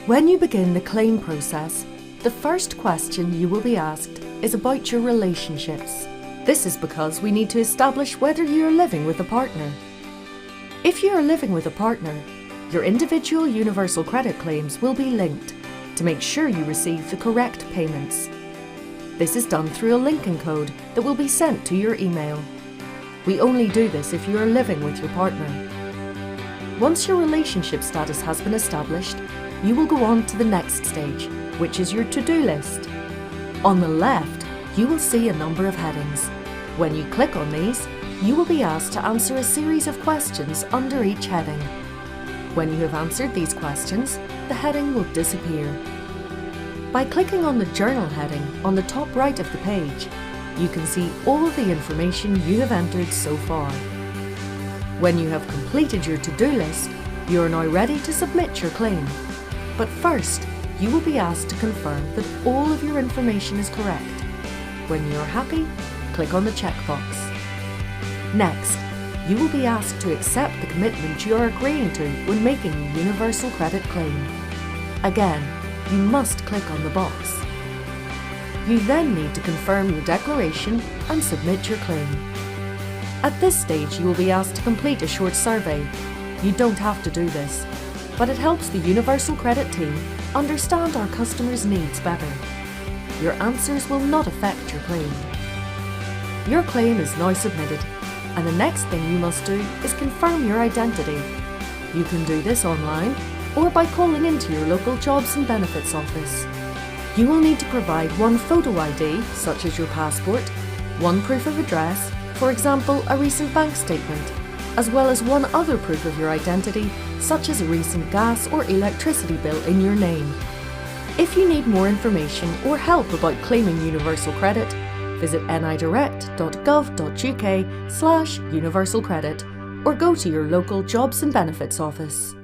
When you begin the claim process, the first question you will be asked is about your relationships. This is because we need to establish whether you are living with a partner. If you are living with a partner, your individual universal credit claims will be linked to make sure you receive the correct payments. This is done through a linking code that will be sent to your email. We only do this if you are living with your partner. Once your relationship status has been established, you will go on to the next stage, which is your to-do list. On the left, you will see a number of headings. When you click on these, you will be asked to answer a series of questions under each heading. When you have answered these questions, the heading will disappear. By clicking on the Journal heading on the top right of the page, you can see all of the information you have entered so far. When you have completed your to-do list, you are now ready to submit your claim. But first, you will be asked to confirm that all of your information is correct. When you are happy, click on the checkbox. Next, you will be asked to accept the commitment you are agreeing to when making a universal credit claim. Again, you must click on the box. You then need to confirm your declaration and submit your claim. At this stage, you will be asked to complete a short survey. You don't have to do this, but it helps the Universal Credit team understand our customers' needs better. Your answers will not affect your claim. Your claim is now submitted, and the next thing you must do is confirm your identity. You can do this online or by calling into your local Jobs and Benefits office. You will need to provide one photo ID, such as your passport, one proof of address, for example, a recent bank statement, as well as one other proof of your identity, such as a recent gas or electricity bill in your name. If you need more information or help about claiming universal credit, visit nidirect.gov.uk/universal credit or go to your local Jobs and Benefits office.